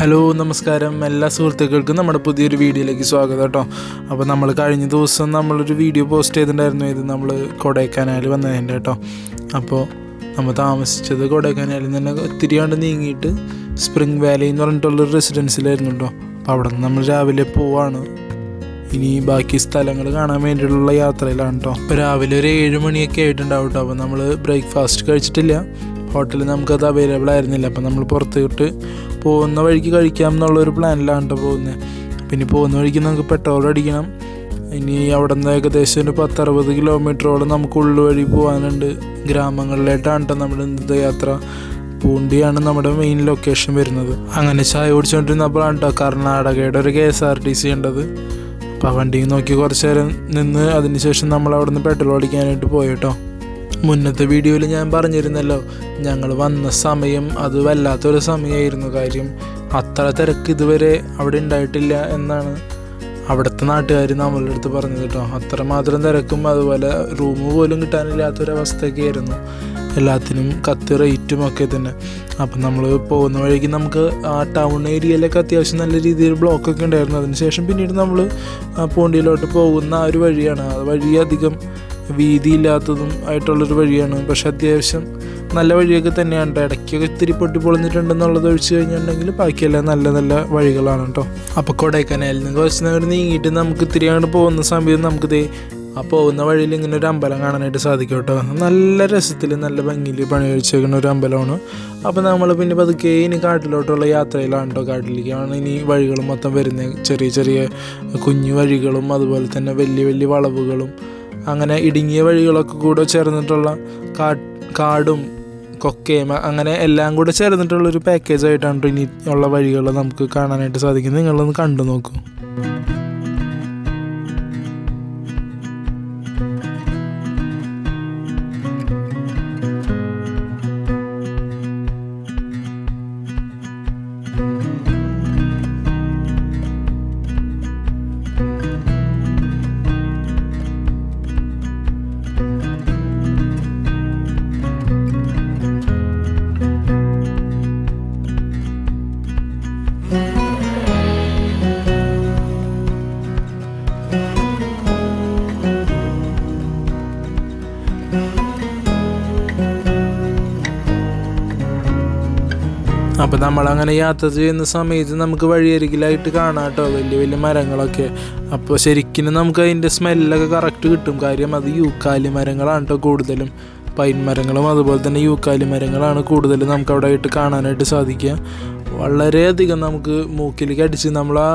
Hello നമസ്കാരം, എല്ലാ സുഹൃത്തുക്കൾക്കും നമ്മുടെ പുതിയൊരു വീഡിയോയിലേക്ക് സ്വാഗതം കേട്ടോ. അപ്പോൾ നമ്മൾ കഴിഞ്ഞ ദിവസം നമ്മളൊരു വീഡിയോ പോസ്റ്റ് ചെയ്തിട്ടുണ്ടായിരുന്നു. ഇത് നമ്മൾ കൊടൈക്കനാൽ വന്നതിൻ്റെ കേട്ടോ. അപ്പോൾ നമ്മൾ താമസിച്ചത് കൊടൈക്കനാലിൽ നിന്ന് ഒത്തിരി കണ്ട് നീങ്ങിയിട്ട് സ്പ്രിംഗ് വാലി എന്ന് പറഞ്ഞിട്ടുള്ളൊരു റെസിഡൻസിലായിരുന്നു കേട്ടോ. അപ്പോൾ അവിടെ നിന്ന് നമ്മൾ രാവിലെ പോവാണ്. ഇനി ബാക്കി സ്ഥലങ്ങൾ കാണാൻ വേണ്ടിയിട്ടുള്ള യാത്രയിലാണ് കേട്ടോ. ഇപ്പോൾ രാവിലെ ഒരു 7 മണിയൊക്കെ ആയിട്ടുണ്ടാവും കേട്ടോ. അപ്പോൾ നമ്മൾ ബ്രേക്ക്ഫാസ്റ്റ് കഴിച്ചിട്ടില്ല, ഹോട്ടലിൽ നമുക്കത് അവൈലബിൾ ആയിരുന്നില്ല. അപ്പം നമ്മൾ പുറത്തോട്ട് പോകുന്ന വഴിക്ക് കഴിക്കാം എന്നുള്ളൊരു പ്ലാനിലാണ് കേട്ടോ പോകുന്നത്. പിന്നെ പോകുന്ന വഴിക്ക് നമുക്ക് പെട്രോൾ അടിക്കണം. ഇനി അവിടെ നിന്ന് ഏകദേശം ഒരു 10-60 കിലോമീറ്ററോളം നമുക്ക് ഉള്ളുവഴി പോകാനുണ്ട്. ഗ്രാമങ്ങളിലായിട്ടാണ് കേട്ടോ നമ്മുടെ ഇന്നത്തെ യാത്ര. പൂണ്ടിയാണ് നമ്മുടെ മെയിൻ ലൊക്കേഷൻ വരുന്നത്. അങ്ങനെ ചായ കുടിച്ചുകൊണ്ടിരുന്നപ്പോഴാണ് കേട്ടോ കർണാടകയുടെ ഒരു KSRTC ഉണ്ടത്. അപ്പോൾ വണ്ടി നോക്കി കുറച്ച് നേരം നിന്ന് അതിനുശേഷം നമ്മൾ അവിടെ നിന്ന് പെട്രോൾ അടിക്കാനായിട്ട് പോയി കേട്ടോ. മുന്നത്തെ വീഡിയോയിൽ ഞാൻ പറഞ്ഞിരുന്നല്ലോ, ഞങ്ങൾ വന്ന സമയം അത് വല്ലാത്തൊരു സമയമായിരുന്നു. കാര്യം അത്ര തിരക്ക് ഇതുവരെ അവിടെ ഉണ്ടായിട്ടില്ല എന്നാണ് അവിടുത്തെ നാട്ടുകാർ നമ്മളുടെ അടുത്ത് പറഞ്ഞത് കേട്ടോ. അത്രമാത്രം തിരക്കും അതുപോലെ റൂം പോലും കിട്ടാനില്ലാത്തൊരവസ്ഥയൊക്കെ ആയിരുന്നു. എല്ലാത്തിനും കത്തി റേറ്റും ഒക്കെ തന്നെ. അപ്പം നമ്മൾ പോകുന്ന വഴിക്ക് നമുക്ക് ആ ടൗൺ ഏരിയയിലൊക്കെ അത്യാവശ്യം നല്ല രീതിയിൽ ബ്ലോക്കൊക്കെ ഉണ്ടായിരുന്നു. അതിനുശേഷം പിന്നീട് നമ്മൾ പൂണ്ടിയിലോട്ട് പോകുന്ന ആ ഒരു വഴിയാണ്. ആ വഴി അധികം വീതിയില്ലാത്തതും ആയിട്ടുള്ളൊരു വഴിയാണ്. പക്ഷെ അത്യാവശ്യം നല്ല വഴിയൊക്കെ തന്നെയാണ്. ഇടയ്ക്കൊക്കെ ഇത്തിരി പൊട്ടിപ്പൊളിഞ്ഞിട്ടുണ്ടെന്നുള്ളത് ഒഴിച്ച് കഴിഞ്ഞിട്ടുണ്ടെങ്കിൽ ബാക്കിയെല്ലാം നല്ല നല്ല വഴികളാണ് കേട്ടോ. അപ്പോൾ കൊടൈക്കനാലിൽ നിന്ന് കുറച്ച് നേരം നീങ്ങിയിട്ട് നമുക്ക് ഇത്തിരി അങ്ങോട്ട് പോകുന്ന സമയത്ത് നമുക്ക് ആ പോകുന്ന വഴിയിൽ ഇങ്ങനെ ഒരു അമ്പലം കാണാനായിട്ട് സാധിക്കും കേട്ടോ. നല്ല രസത്തിൽ നല്ല ഭംഗിയിൽ പണി കഴിച്ചേക്കുന്ന ഒരു അമ്പലമാണ്. അപ്പോൾ നമ്മൾ പിന്നെ പതുക്കെ ഇനി കാട്ടിലോട്ടുള്ള യാത്രയിലാണ് കേട്ടോ. കാട്ടിലേക്കാണ് ഇനി വഴികൾ മൊത്തം വരുന്നത്. ചെറിയ ചെറിയ കുഞ്ഞു വഴികളും അതുപോലെ തന്നെ വലിയ വലിയ വളവുകളും അങ്ങനെ ഇടുങ്ങിയ വഴികളൊക്കെ കൂടെ ചേർന്നിട്ടുള്ള കാടും കൊക്കയും അങ്ങനെ എല്ലാം കൂടെ ചേർന്നിട്ടുള്ളൊരു പാക്കേജായിട്ടാണ് ഇനി ഉള്ള വഴികൾ നമുക്ക് കാണാനായിട്ട് സാധിക്കും. നിങ്ങളൊന്ന് കണ്ടു നോക്കൂ. അപ്പോൾ നമ്മളങ്ങനെ യാത്ര ചെയ്യുന്ന സമയത്ത് നമുക്ക് വഴിയരികിലായിട്ട് കാണാം കേട്ടോ വലിയ വലിയ മരങ്ങളൊക്കെ. അപ്പോൾ ശരിക്കും നമുക്ക് അതിൻ്റെ സ്മെല്ലൊക്കെ കറക്റ്റ് കിട്ടും. കാര്യം അത് യൂക്കാലി മരങ്ങളാണ് കേട്ടോ കൂടുതലും. പൈൻ മരങ്ങളും അതുപോലെ തന്നെ യൂക്കാലി മരങ്ങളാണ് കൂടുതലും നമുക്ക് അവിടെ ആയിട്ട് കാണാനായിട്ട് സാധിക്കുക. വളരെയധികം നമുക്ക് മൂക്കിലേക്ക് അടിച്ച് നമ്മൾ ആ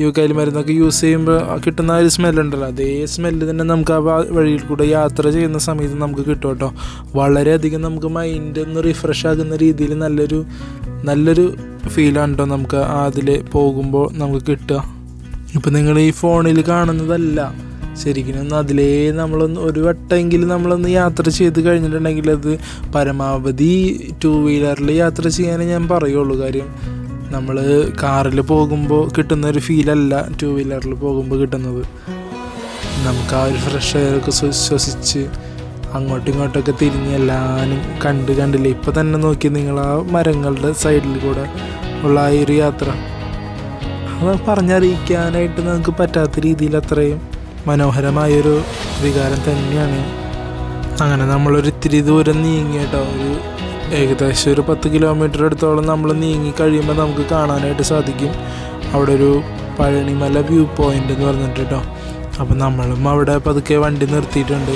യൂക്കാലി മരുന്നൊക്കെ യൂസ് ചെയ്യുമ്പോൾ കിട്ടുന്ന ഒരു സ്മെല്ലുണ്ടല്ലോ, അതേ സ്മെല്ല് തന്നെ നമുക്ക് ആ വഴിയിൽ കൂടെ യാത്ര ചെയ്യുന്ന സമയത്ത് നമുക്ക് കിട്ടും കേട്ടോ. വളരെയധികം നമുക്ക് മൈൻഡ് ഒന്ന് റിഫ്രഷ് ആകുന്ന രീതിയിൽ നല്ലൊരു ഫീലാണ് കേട്ടോ നമുക്ക് അതിൽ പോകുമ്പോൾ നമുക്ക് കിട്ടുക. ഇപ്പം നിങ്ങൾ ഈ ഫോണിൽ കാണുന്നതല്ല, ശരിക്കും അതിലേ നമ്മളൊന്ന് ഒരു വട്ടമെങ്കിലും നമ്മളൊന്ന് യാത്ര ചെയ്ത് കഴിഞ്ഞിട്ടുണ്ടെങ്കിൽ അത് പരമാവധി 2 വീലറിൽ യാത്ര ചെയ്യാനേ ഞാൻ പറയുള്ളൂ. കാര്യം നമ്മൾ കാറിൽ പോകുമ്പോൾ കിട്ടുന്നൊരു ഫീലല്ല 2 വീലറിൽ പോകുമ്പോൾ കിട്ടുന്നത്. നമുക്ക് ആ ഒരു ഫ്രഷ് എയറൊക്കെ ശ്വസിച്ച് അങ്ങോട്ടും ഇങ്ങോട്ടൊക്കെ തിരിഞ്ഞ് എല്ലാവരും കണ്ടില്ലേ. ഇപ്പം തന്നെ നോക്കി നിങ്ങൾ ആ മരങ്ങളുടെ സൈഡിൽ കൂടെ ഉള്ള ആ ഒരു യാത്ര അത് പറഞ്ഞറിയിക്കാനായിട്ട് നമുക്ക് പറ്റാത്ത രീതിയിൽ അത്രയും മനോഹരമായൊരു വികാരം തന്നെയാണ്. അങ്ങനെ നമ്മളൊരു ഇത്തിരി ദൂരം നീങ്ങി കേട്ടോ. ഏകദേശം ഒരു 10 കിലോമീറ്റർ അടുത്തോളം നമ്മൾ നീങ്ങി കഴിയുമ്പോൾ നമുക്ക് കാണാനായിട്ട് സാധിക്കും അവിടെ ഒരു പഴനിമല വ്യൂ പോയിൻ്റ് എന്ന് പറഞ്ഞിട്ട് കേട്ടോ. അപ്പം നമ്മളും അവിടെ പതുക്കെ വണ്ടി നിർത്തിയിട്ടുണ്ട്.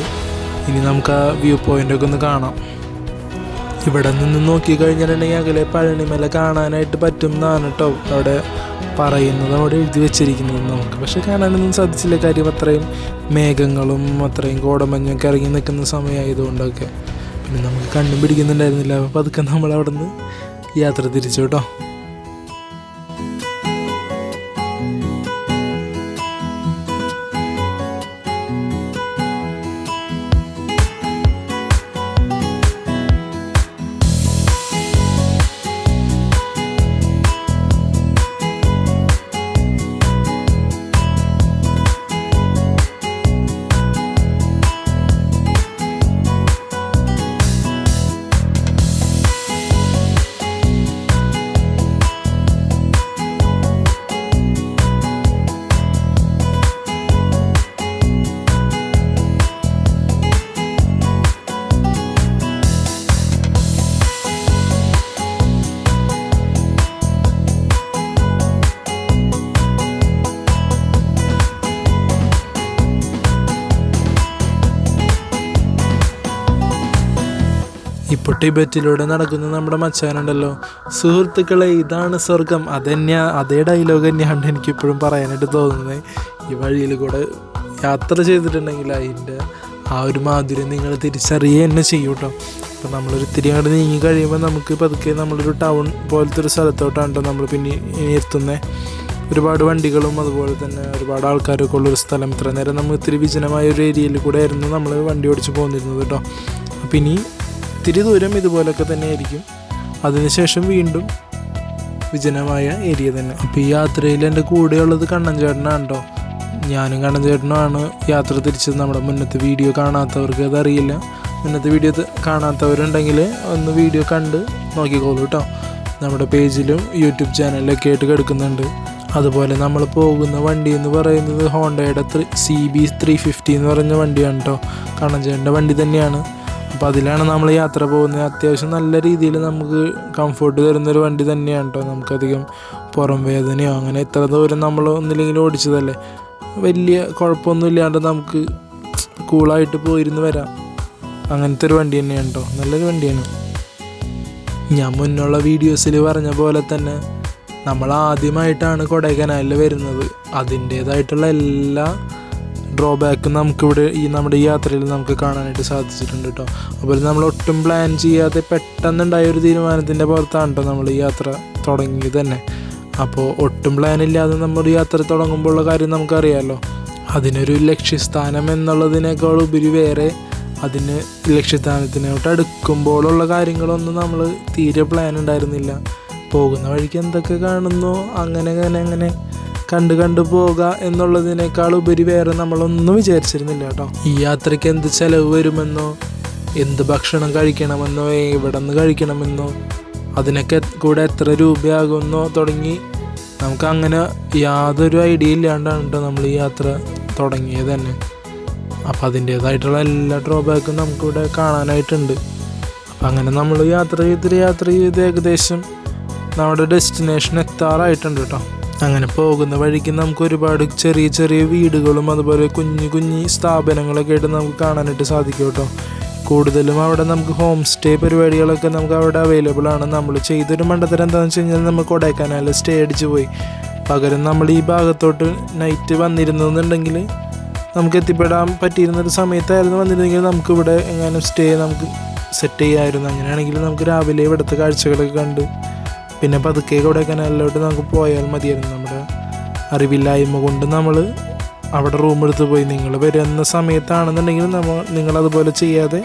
ഇനി നമുക്ക് ആ വ്യൂ പോയിൻ്റൊക്കെ ഒന്ന് കാണാം. ഇവിടെ നിന്ന് നോക്കി കഴിഞ്ഞിട്ടുണ്ടെങ്കിൽ അകലെ പഴനിമല കാണാനായിട്ട് പറ്റും എന്നാണ് കേട്ടോ അവിടെ പറയുന്നത്, അവിടെ എഴുതി വെച്ചിരിക്കുന്നത്. നമുക്ക് പക്ഷെ കാണാനൊന്നും സാധിച്ചില്ല. കാര്യം അത്രയും മേഘങ്ങളും അത്രയും കോടമഞ്ഞൊക്കെ ഇറങ്ങി നിൽക്കുന്ന സമയമായതുകൊണ്ടൊക്കെ പിന്നെ നമുക്ക് കണ്ണും പിടിക്കുന്നുണ്ടായിരുന്നില്ല. അപ്പോൾ അതൊക്കെ നമ്മൾ അവിടെ നിന്ന് യാത്ര തിരിച്ചു കേട്ടോ. ടിബറ്റിലൂടെ നടക്കുന്ന നമ്മുടെ മച്ചാനുണ്ടല്ലോ, സുഹൃത്തുക്കളെ ഇതാണ് സ്വർഗം, അതേ ഡയലോഗ് തന്നെയാണ് എനിക്കിപ്പോഴും പറയാനായിട്ട് തോന്നുന്നത്. ഈ വഴിയിൽ കൂടെ യാത്ര ചെയ്തിട്ടുണ്ടെങ്കിൽ അതിൻ്റെ ആ ഒരു മാധുര്യം നിങ്ങൾ തിരിച്ചറിയുക തന്നെ ചെയ്യും കേട്ടോ. അപ്പോൾ നമ്മളൊരു ഇത്തിരി അങ്ങോട്ട് നീങ്ങി കഴിയുമ്പോൾ നമുക്ക് പതുക്കെ നമ്മളൊരു ടൗൺ പോലത്തെ ഒരു സ്ഥലത്തോട്ടാണ് കേട്ടോ നമ്മൾ പിന്നെ ഇനി എത്തുന്നത്. ഒരുപാട് വണ്ടികളും അതുപോലെ തന്നെ ഒരുപാട് ആൾക്കാരൊക്കെ ഉള്ളൊരു സ്ഥലം. ഇത്ര നേരം നമ്മൾ ഇത്തിരി വിജനമായ ഒരു ഏരിയയിൽ കൂടെ ആയിരുന്നു നമ്മൾ വണ്ടി ഓടിച്ച് പോകുന്നിരുന്നത് കേട്ടോ. അപ്പം ഇനി ഇത്തിരി ദൂരം ഇതുപോലൊക്കെ തന്നെ ആയിരിക്കും, അതിനുശേഷം വീണ്ടും വിജനമായ ഏരിയ തന്നെ. അപ്പോൾ ഈ യാത്രയിൽ എൻ്റെ കൂടെയുള്ളത് കണ്ണൻ ചേട്ടനാണ് കേട്ടോ. ഞാനും കണ്ണൻ ചേട്ടനുമാണ് യാത്ര തിരിച്ചത്. നമ്മുടെ മുന്നത്തെ വീഡിയോ കാണാത്തവർക്ക് അതറിയില്ല. മുന്നത്തെ വീഡിയോ കാണാത്തവരുണ്ടെങ്കിൽ ഒന്ന് വീഡിയോ കണ്ട് നോക്കിക്കോളൂ കേട്ടോ. നമ്മുടെ പേജിലും യൂട്യൂബ് ചാനലിലൊക്കെ ആയിട്ട് കിടക്കുന്നുണ്ട്. അതുപോലെ നമ്മൾ പോകുന്ന വണ്ടി എന്ന് പറയുന്നത് ഹോണ്ടയുടെ CB 350 എന്ന് പറഞ്ഞ വണ്ടിയാണ് കേട്ടോ. കണ്ണൻ ചേട്ടൻ്റെ വണ്ടി തന്നെയാണ്. അപ്പോൾ അതിലാണ് നമ്മൾ യാത്ര പോകുന്നത്. അത്യാവശ്യം നല്ല രീതിയിൽ നമുക്ക് കംഫർട്ട് തരുന്നൊരു വണ്ടി തന്നെയാണ് കേട്ടോ. നമുക്കധികം പുറം വേദനയോ അങ്ങനെ ഇത്ര ദൂരം നമ്മൾ ഒന്നില്ലെങ്കിൽ ഓടിച്ചതല്ലേ, വലിയ കുഴപ്പമൊന്നും ഇല്ലാണ്ട് നമുക്ക് കൂളായിട്ട് പോയിരുന്ന് വരാം. അങ്ങനത്തെ ഒരു വണ്ടി തന്നെയാണ് കേട്ടോ, നല്ലൊരു വണ്ടിയാണ്. ഞാൻ മുന്നുള്ള വീഡിയോസിൽ പറഞ്ഞ പോലെ തന്നെ നമ്മൾ ആദ്യമായിട്ടാണ് കൊടൈക്കനാലിൽ വരുന്നത്. അതിൻ്റേതായിട്ടുള്ള എല്ലാ ഡ്രോബാക്കും നമുക്കിവിടെ നമ്മുടെ ഈ യാത്രയിൽ നമുക്ക് കാണാനായിട്ട് സാധിച്ചിട്ടുണ്ട് കേട്ടോ. അപ്പോൾ നമ്മൾ ഒട്ടും പ്ലാൻ ചെയ്യാതെ പെട്ടെന്നുണ്ടായ ഒരു തീരുമാനത്തിൻ്റെ പുറത്താണ് കേട്ടോ നമ്മൾ ഈ യാത്ര തുടങ്ങിയത് തന്നെ. അപ്പോൾ ഒട്ടും പ്ലാനില്ലാതെ നമ്മൾ യാത്ര തുടങ്ങുമ്പോഴുള്ള കാര്യം നമുക്കറിയാമല്ലോ. അതിനൊരു ലക്ഷ്യസ്ഥാനം എന്നുള്ളതിനേക്കാൾ ഉപരി വേറെ അതിന് ലക്ഷ്യസ്ഥാനത്തിനോട്ട് അടുക്കുമ്പോഴുള്ള കാര്യങ്ങളൊന്നും നമ്മൾ തീരെ പ്ലാൻ ഉണ്ടായിരുന്നില്ല. പോകുന്ന വഴിക്ക് എന്തൊക്കെ കാണുന്നോ അങ്ങനെ കണ്ടു പോകുക എന്നുള്ളതിനേക്കാൾ ഉപരി വേറെ നമ്മളൊന്നും വിചാരിച്ചിരുന്നില്ല കേട്ടോ. ഈ യാത്രയ്ക്ക് എന്ത് ചിലവ് വരുമെന്നോ, എന്ത് ഭക്ഷണം കഴിക്കണമെന്നോ, എവിടെ നിന്ന് കഴിക്കണമെന്നോ, അതിനൊക്കെ കൂടെ എത്ര രൂപയാകുമെന്നോ തുടങ്ങി നമുക്ക് അങ്ങനെ യാതൊരു ഐഡിയ ഇല്ലാണ്ടാണ് കേട്ടോ നമ്മൾ ഈ യാത്ര തുടങ്ങിയത് തന്നെ. അപ്പം അതിൻ്റേതായിട്ടുള്ള എല്ലാ ഡ്രോബാക്കും നമുക്കിവിടെ കാണാനായിട്ടുണ്ട്. അപ്പം അങ്ങനെ നമ്മൾ യാത്ര ചെയ്ത് ഏകദേശം നമ്മുടെ ഡെസ്റ്റിനേഷൻ എത്താറായിട്ടുണ്ട് കേട്ടോ. അങ്ങനെ പോകുന്ന വഴിക്ക് നമുക്ക് ഒരുപാട് ചെറിയ വീടുകളും അതുപോലെ കുഞ്ഞു സ്ഥാപനങ്ങളൊക്കെ ആയിട്ട് നമുക്ക് കാണാനായിട്ട് സാധിക്കും കേട്ടോ. കൂടുതലും അവിടെ നമുക്ക് ഹോം സ്റ്റേ പരിപാടികളൊക്കെ നമുക്ക് അവിടെ അവൈലബിൾ ആണ്. നമ്മൾ ചെയ്തൊരു മണ്ടത്തരം എന്താണെന്ന് വെച്ച് കഴിഞ്ഞാൽ നമ്മൾ കൊടൈക്കനാലിൽ സ്റ്റേ അടിച്ച് പോയി. പകരം നമ്മൾ ഈ ഭാഗത്തോട്ട് നൈറ്റ് വന്നിരുന്നെന്നുണ്ടെങ്കിൽ നമുക്ക് എത്തിപ്പെടാൻ പറ്റിയിരുന്നൊരു സമയത്തായിരുന്നു വന്നിരുന്നെങ്കിൽ നമുക്കിവിടെ എങ്ങാനും സ്റ്റേ നമുക്ക് സെറ്റ് ചെയ്യാമായിരുന്നു. അങ്ങനെയാണെങ്കിൽ നമുക്ക് രാവിലെ ഇവിടുത്തെ കാഴ്ചകളൊക്കെ കണ്ട് പിന്നെ പതുക്കെ കൊടൈക്കനാലിലോട്ട് നമുക്ക് പോയാൽ മതിയായിരുന്നു. നമ്മുടെ അറിവില്ലായ്മ കൊണ്ട് നമ്മൾ അവിടെ റൂം എടുത്ത് പോയി. നിങ്ങൾ വരുന്ന സമയത്താണെന്നുണ്ടെങ്കിൽ നിങ്ങളതുപോലെ ചെയ്യാതെ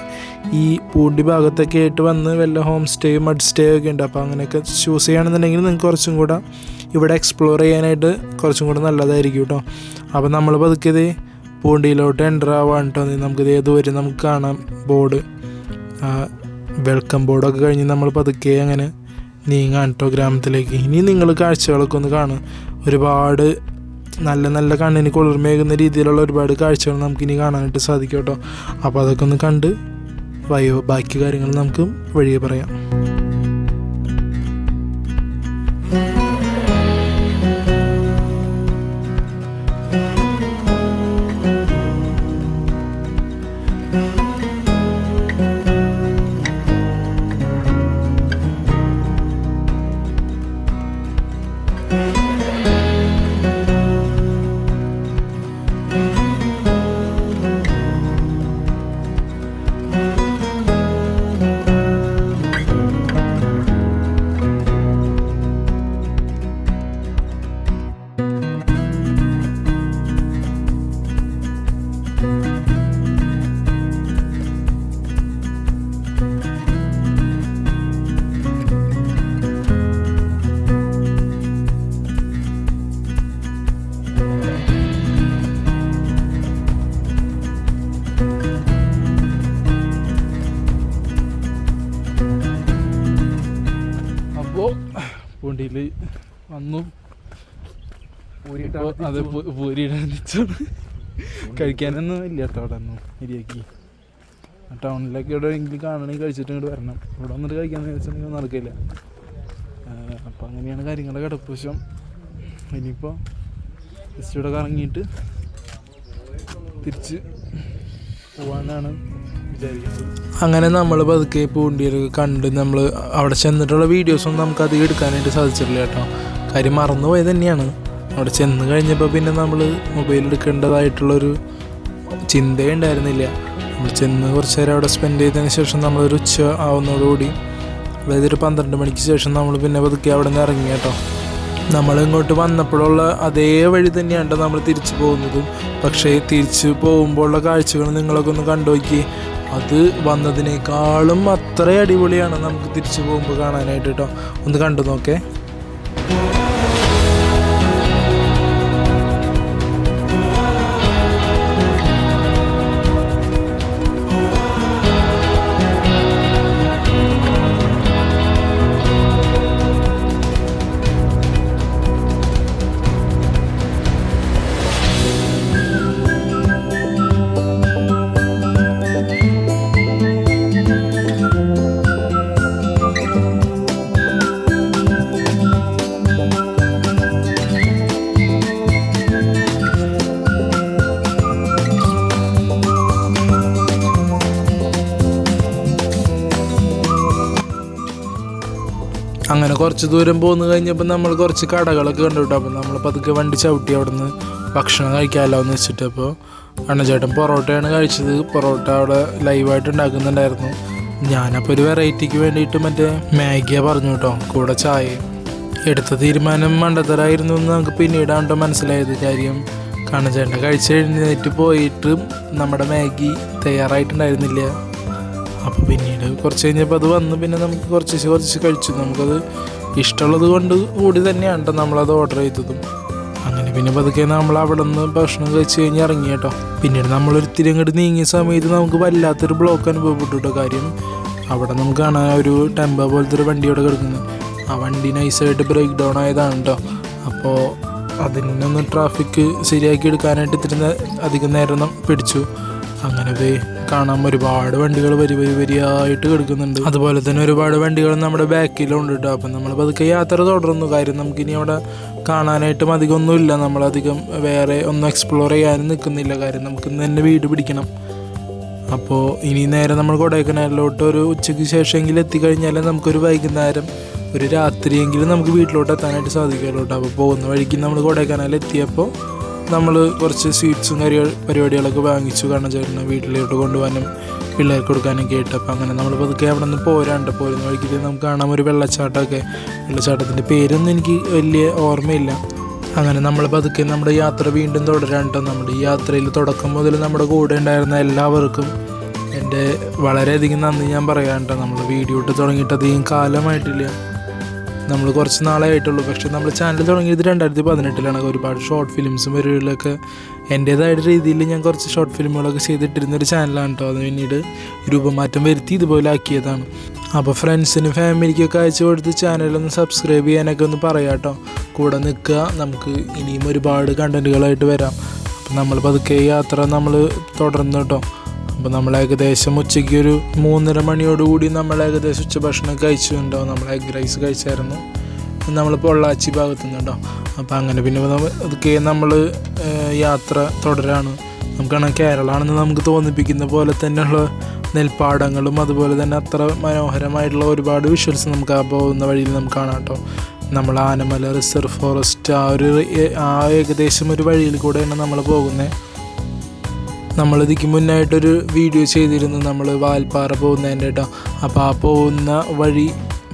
ഈ പൂണ്ടി ഭാഗത്തൊക്കെ ആയിട്ട് വന്ന് വല്ല ഹോം സ്റ്റേയും മഡ് സ്റ്റേ ഒക്കെ ഉണ്ട്. അപ്പോൾ അങ്ങനെയൊക്കെ ചൂസ് ചെയ്യുകയാണെന്നുണ്ടെങ്കിൽ നിങ്ങൾക്ക് കുറച്ചും കൂടെ ഇവിടെ എക്സ്പ്ലോർ ചെയ്യാനായിട്ട് കുറച്ചും കൂടെ നല്ലതായിരിക്കും കേട്ടോ. അപ്പോൾ നമ്മൾ പതുക്കെ പൂണ്ടിയിലോട്ട് എൻ്റർ ആവാൻ കേട്ടോ. നമുക്കിത് ഏതുവരെ നമുക്ക് കാണാം ബോർഡ്, വെൽക്കം ബോർഡൊക്കെ കഴിഞ്ഞ് നമ്മൾ പതുക്കെ അങ്ങനെ നീങ്ങാൻ കേട്ടോ ഗ്രാമത്തിലേക്ക്. ഇനി നിങ്ങൾ കാഴ്ചകളൊക്കെ ഒന്ന് കാണും. ഒരുപാട് നല്ല കണ്ണിന് കുളിർമേകുന്ന രീതിയിലുള്ള ഒരുപാട് കാഴ്ചകൾ നമുക്കിനി കാണാനായിട്ട് സാധിക്കും കേട്ടോ. അപ്പോൾ അതൊക്കെ ഒന്ന് കണ്ട് ബാക്കി കാര്യങ്ങൾ നമുക്ക് വഴിയെ പറയാം. പൂണ്ടിയിൽ വന്നു. അത് പൂരിയിടാൻ കഴിക്കാനൊന്നും ഇല്ല കേട്ടോ. അവിടെ ഒന്നും ഇരിയാക്കി ടൗണിലൊക്കെ ഇവിടെ എങ്കിലും കാണണമെങ്കിൽ കഴിച്ചിട്ട് ഇങ്ങോട്ട് വരണം. ഇവിടെ വന്നിട്ട് കഴിക്കാമെന്ന് വെച്ചിട്ടുണ്ടെങ്കിൽ നടക്കില്ല. അപ്പം അങ്ങനെയാണ് കാര്യങ്ങളുടെ കിടപ്പുവശം. ഇനിയിപ്പോൾ ജസ്റ്റ് ഇവിടെ കറങ്ങിയിട്ട് തിരിച്ച് പോകാനാണ് അങ്ങനെ നമ്മൾ പതുക്കെ പൂണ്ടിയൊക്കെ കണ്ട് നമ്മൾ അവിടെ ചെന്നിട്ടുള്ള വീഡിയോസൊന്നും നമുക്ക് അധികം എടുക്കാനായിട്ട് സാധിച്ചിട്ടില്ല കേട്ടോ. കാര്യം മറന്നുപോയത് തന്നെയാണ്. അവിടെ ചെന്ന് കഴിഞ്ഞപ്പോൾ പിന്നെ നമ്മൾ മൊബൈൽ എടുക്കേണ്ടതായിട്ടുള്ളൊരു ചിന്തയേ ഉണ്ടായിരുന്നില്ല. നമ്മൾ ചെന്ന് കുറച്ച് നേരം അവിടെ സ്പെൻഡ് ചെയ്തതിന് ശേഷം നമ്മളൊരു ഉച്ച ആവുന്നതോടുകൂടി, അതായത് ഒരു 12 മണിക്ക് ശേഷം നമ്മൾ പിന്നെ പതുക്കെ അവിടെ നിന്ന് ഇറങ്ങി കേട്ടോ. നമ്മളിങ്ങോട്ട് വന്നപ്പോഴുള്ള അതേ വഴി തന്നെയാണ് നമ്മൾ തിരിച്ചു പോകുന്നതും. പക്ഷേ തിരിച്ചു പോകുമ്പോഴുള്ള കാഴ്ചകൾ നിങ്ങളൊക്കെ ഒന്ന് കണ്ടു നോക്കി. അത് വന്നതിനേക്കാളും അത്ര അടിപൊളിയാണ് നമുക്ക് തിരിച്ചു പോകുമ്പോൾ കാണാനായിട്ട് കേട്ടോ. ഒന്ന് കണ്ടു നോക്കേ. അങ്ങനെ കുറച്ച് ദൂരം പോന്നു കഴിഞ്ഞപ്പോൾ നമ്മൾ കുറച്ച് കടകളൊക്കെ കണ്ടു കേട്ടോ. അപ്പോൾ നമ്മൾ പതുക്കെ വണ്ടി ചവിട്ടി അവിടെ നിന്ന് ഭക്ഷണം കഴിക്കാമല്ലോ എന്ന് വെച്ചിട്ട്. അപ്പോൾ അണ്ണച്ചേട്ടൻ പൊറോട്ടയാണ് കഴിച്ചത്. പൊറോട്ട അവിടെ ലൈവായിട്ട് ഉണ്ടാക്കുന്നുണ്ടായിരുന്നു. ഞാനപ്പോൾ ഒരു വെറൈറ്റിക്ക് വേണ്ടിയിട്ട് മറ്റേ മാഗിയാണ് പറഞ്ഞു കേട്ടോ, കൂടെ ചായ. എടുത്ത തീരുമാനം മണ്ടത്തരായിരുന്നു എന്ന് നമുക്ക് പിന്നീടാണ് കേട്ടോ മനസ്സിലായത്. കാര്യം കണ്ണച്ചേട്ടൻ കഴിച്ച് എഴുന്നേറ്റ് പോയിട്ട് നമ്മുടെ മാഗി തയ്യാറായിട്ടുണ്ടായിരുന്നില്ല. അപ്പോൾ പിന്നീട് കുറച്ച് കഴിഞ്ഞപ്പോൾ അത് വന്ന് പിന്നെ നമുക്ക് കുറച്ച് കഴിച്ചു. നമുക്കത് ഇഷ്ടമുള്ളത് കൊണ്ട് കൂടി തന്നെയാണ് കേട്ടോ നമ്മളത് ഓർഡർ ചെയ്തതും. അങ്ങനെ പിന്നെ പതുക്കെ നമ്മൾ അവിടെ നിന്ന് ഭക്ഷണം കഴിച്ച് കഴിഞ്ഞ് ഇറങ്ങി കേട്ടോ. പിന്നീട് നമ്മളൊരിത്തിരി അങ്ങോട്ട് നീങ്ങിയ സമയത്ത് നമുക്ക് വല്ലാത്തൊരു ബ്ലോക്ക് അനുഭവപ്പെട്ടു കേട്ടോ. കാര്യം അവിടെ നമുക്ക് കാണാൻ ഒരു ടെമ്പോ പോലത്തെ ഒരു വണ്ടി അവിടെ കിടക്കുന്നു. ആ വണ്ടി നൈസായിട്ട് ബ്രേക്ക് ഡൗൺ ആയതാണ് കേട്ടോ. അപ്പോൾ അതിനൊന്ന് ട്രാഫിക് ശരിയാക്കി എടുക്കാനായിട്ട് ഇത്തിരി അധികം നേരം പിടിച്ചു. അങ്ങനെ കാണാൻ ഒരുപാട് വണ്ടികൾ വരിയായിട്ട് കിടക്കുന്നുണ്ട്. അതുപോലെ തന്നെ ഒരുപാട് വണ്ടികൾ നമ്മുടെ ബാക്കിലുണ്ട് കേട്ടോ. അപ്പം നമ്മൾ പതുക്കെ യാത്ര തുടർന്നു. കാര്യം നമുക്കിനി അവിടെ കാണാനായിട്ടും അധികമൊന്നുമില്ല. നമ്മളധികം വേറെ ഒന്നും എക്സ്പ്ലോർ ചെയ്യാനും നിൽക്കുന്നില്ല. കാര്യം നമുക്ക് ഇന്ന് തന്നെ വീട് പിടിക്കണം. അപ്പോൾ ഇനി നേരെ നമ്മൾ കൊടൈക്കനാലിലോട്ട് ഒരു ഉച്ചയ്ക്ക് ശേഷമെങ്കിലും എത്തിക്കഴിഞ്ഞാൽ നമുക്കൊരു വൈകുന്നേരം ഒരു രാത്രിയെങ്കിലും നമുക്ക് വീട്ടിലോട്ട് എത്താനായിട്ട് സാധിക്കുമല്ലോ കേട്ടോ. അപ്പോൾ പോകുന്ന വഴിക്ക് നമ്മൾ കൊടൈക്കനാൽ എത്തിയപ്പോൾ നമ്മൾ കുറച്ച് സ്വീറ്റ്സും പരിപാടികളൊക്കെ വാങ്ങിച്ചു. കാരണം ചേട്ടന് വീട്ടിലോട്ട് കൊണ്ടുപോകാനും പിള്ളേർക്ക് കൊടുക്കാനൊക്കെ ആയിട്ട്. അപ്പം അങ്ങനെ നമ്മൾ പതുക്കെ അവിടെ നിന്ന് പോരുന്ന വഴിക്ക് നമുക്ക് കാണാം ഒരു വെള്ളച്ചാട്ടമൊക്കെ. വെള്ളച്ചാട്ടത്തിൻ്റെ പേരൊന്നും എനിക്ക് വലിയ ഓർമ്മയില്ല. അങ്ങനെ നമ്മൾ പതുക്കെ നമ്മുടെ യാത്ര വീണ്ടും തുടരാണ്ട്. നമ്മുടെ ഈ യാത്രയിൽ തുടക്കം മുതൽ നമ്മുടെ കൂടെ ഉണ്ടായിരുന്ന എല്ലാവർക്കും എൻ്റെ വളരെയധികം നന്ദി ഞാൻ പറയാം. നമ്മൾ വീഡിയോ ഇട്ട് തുടങ്ങിയിട്ട് അധികം കാലമായിട്ടില്ല, നമ്മൾ കുറച്ച് നാളെ ആയിട്ടുള്ളൂ. പക്ഷേ നമ്മൾ ചാനൽ തുടങ്ങിയത് 2018 ഒരുപാട് ഷോർട്ട് ഫിലിംസും പരിപാടികളൊക്കെ എൻ്റേതായ രീതിയിൽ ഞാൻ കുറച്ച് ഷോർട്ട് ഫിലിമുകളൊക്കെ ചെയ്തിട്ടിരുന്നൊരു ചാനലാണ് കേട്ടോ. അത് പിന്നീട് രൂപമാറ്റം വരുത്തി ഇതുപോലെ ആക്കിയതാണ്. അപ്പോൾ ഫ്രണ്ട്സിനും ഫാമിലിക്കൊക്കെ അയച്ചു കൊടുത്ത് ചാനലൊന്ന് സബ്സ്ക്രൈബ് ചെയ്യാനൊക്കെ ഒന്ന് പറയാം കേട്ടോ. കൂടെ നിൽക്കുക. നമുക്ക് ഇനിയും ഒരുപാട് കണ്ടൻറ്റുകളായിട്ട് വരാം. അപ്പം നമ്മൾ പതുക്കെ യാത്ര നമ്മൾ തുടർന്നു കേട്ടോ. അപ്പോൾ നമ്മൾ ഏകദേശം ഉച്ചയ്ക്ക് ഒരു 3:30 മണിയോടുകൂടി നമ്മൾ ഏകദേശം ഉച്ചഭക്ഷണം കഴിച്ചിട്ടുണ്ടാവും. നമ്മൾ എഗ് റൈസ് കഴിച്ചായിരുന്നു. നമ്മൾ പൊള്ളാച്ചി ഭാഗത്തുനിന്ന് കേട്ടോ. അപ്പോൾ അങ്ങനെ പിന്നെ അതൊക്കെ നമ്മൾ യാത്ര തുടരാണ്. നമുക്കാണ് കേരളമാണെന്ന് നമുക്ക് തോന്നിപ്പിക്കുന്ന പോലെ തന്നെയുള്ള നെൽപ്പാടങ്ങളും അതുപോലെ തന്നെ അത്ര മനോഹരമായിട്ടുള്ള ഒരുപാട് വിഷ്വൽസ് നമുക്ക് ആ പോകുന്ന വഴിയിൽ നമുക്ക് കാണാം കേട്ടോ. നമ്മൾ ആനമല റിസർവ് ഫോറസ്റ്റ് ആ ഏകദേശം ഒരു വഴിയിൽ കൂടെയാണ് നമ്മൾ പോകുന്നത്. നമ്മളിതിക്ക് മുന്നായിട്ടൊരു വീഡിയോ ചെയ്തിരുന്നു നമ്മൾ വാൽപ്പാറ പോകുന്നതിൻ്റെ കേട്ടോ. അപ്പോൾ ആ പോകുന്ന വഴി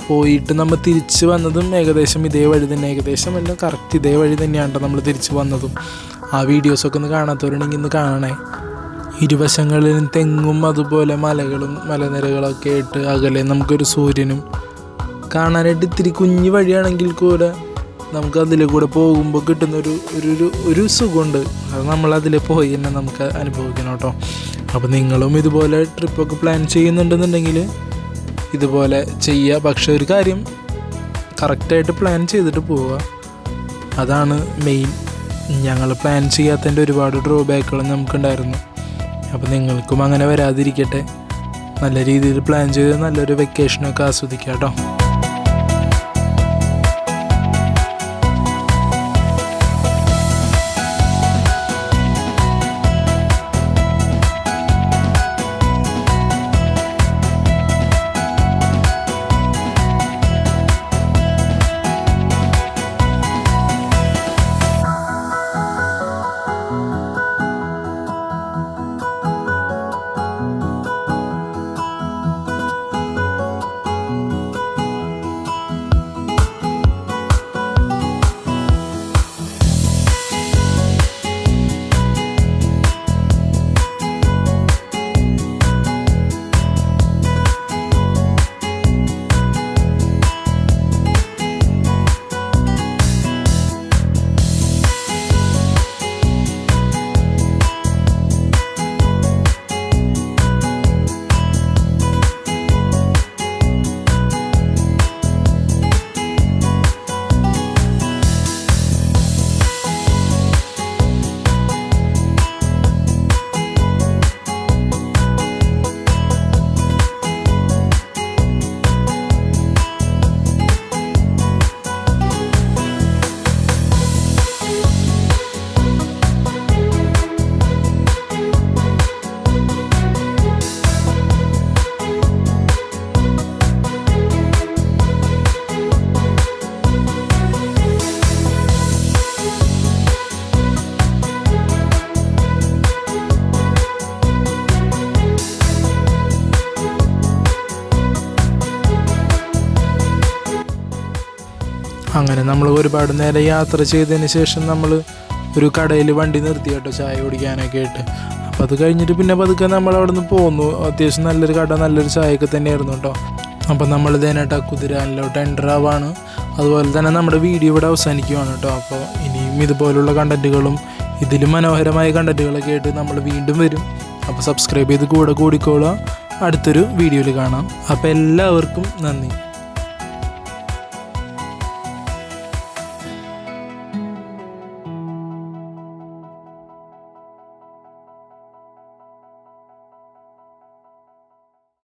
പോയിട്ട് നമ്മൾ തിരിച്ച് വന്നതും ഏകദേശം ഇതേ വഴി തന്നെ, ഏകദേശം എല്ലാം കറക്റ്റ് ഇതേ വഴി തന്നെയാണ് നമ്മൾ തിരിച്ച് വന്നതും. ആ വീഡിയോസൊക്കെ ഒന്ന് കാണാത്തവരുണ്ടെങ്കിൽ ഇന്ന് കാണണേ. ഇരുവശങ്ങളിലും തെങ്ങും അതുപോലെ മലകളും മലനിരകളൊക്കെ ആയിട്ട് അകലെ നമുക്കൊരു സൂര്യനും കാണാനായിട്ട് ഇത്തിരി കുഞ്ഞു വഴിയാണെങ്കിൽ കൂടെ നമുക്ക് അതിലെ കൂടെ പോകുമ്പോൾ കിട്ടുന്നൊരു സുഖമുണ്ട്. അത് നമ്മളതിൽ പോയി തന്നെ നമുക്ക് അനുഭവിക്കണം കേട്ടോ. അപ്പോൾ നിങ്ങളും ഇതുപോലെ ട്രിപ്പൊക്കെ പ്ലാൻ ചെയ്യുന്നുണ്ടെന്നുണ്ടെങ്കിൽ ഇതുപോലെ ചെയ്യുക. പക്ഷേ ഒരു കാര്യം, കറക്റ്റായിട്ട് പ്ലാൻ ചെയ്തിട്ട് പോവുക. അതാണ് മെയിൻ. ഞങ്ങൾ പ്ലാൻ ചെയ്യാത്തതിൻ്റെ ഒരുപാട് ഡ്രോബാക്കുകൾ നമുക്കുണ്ടായിരുന്നു. അപ്പോൾ നിങ്ങൾക്കും അങ്ങനെ വരാതിരിക്കട്ടെ. നല്ല രീതിയിൽ പ്ലാൻ ചെയ്ത് നല്ലൊരു വെക്കേഷനൊക്കെ ആസ്വദിക്കാം കേട്ടോ. അങ്ങനെ നമ്മൾ ഒരുപാട് നേരം യാത്ര ചെയ്തതിന് ശേഷം നമ്മൾ ഒരു കടയിൽ വണ്ടി നിർത്തി കേട്ടോ, ചായ കുടിക്കാനൊക്കെ ആയിട്ട്. അപ്പോൾ അത് കഴിഞ്ഞിട്ട് പിന്നെ പതുക്കെ നമ്മൾ അവിടെ നിന്ന് പോന്നു. അത്യാവശ്യം നല്ലൊരു കട, നല്ലൊരു ചായയൊക്കെ തന്നെയായിരുന്നു കേട്ടോ. അപ്പോൾ നമ്മൾ ഇതേനായിട്ട് കുതിരാനിലോട്ട് എൻ്റർ ആവാണ്. അതുപോലെ തന്നെ നമ്മുടെ വീഡിയോ ഇവിടെ അവസാനിക്കുകയാണ് കേട്ടോ. അപ്പോൾ ഇനിയും ഇതുപോലുള്ള കണ്ടൻറ്റുകളും ഇതിലും മനോഹരമായ കണ്ടൻറ്റുകളൊക്കെ ആയിട്ട് നമ്മൾ വീണ്ടും വരും. അപ്പോൾ സബ്സ്ക്രൈബ് ചെയ്ത് കൂടെ കൂടിക്കോളുക. അടുത്തൊരു വീഡിയോയിൽ കാണാം. അപ്പോൾ എല്ലാവർക്കും നന്ദി.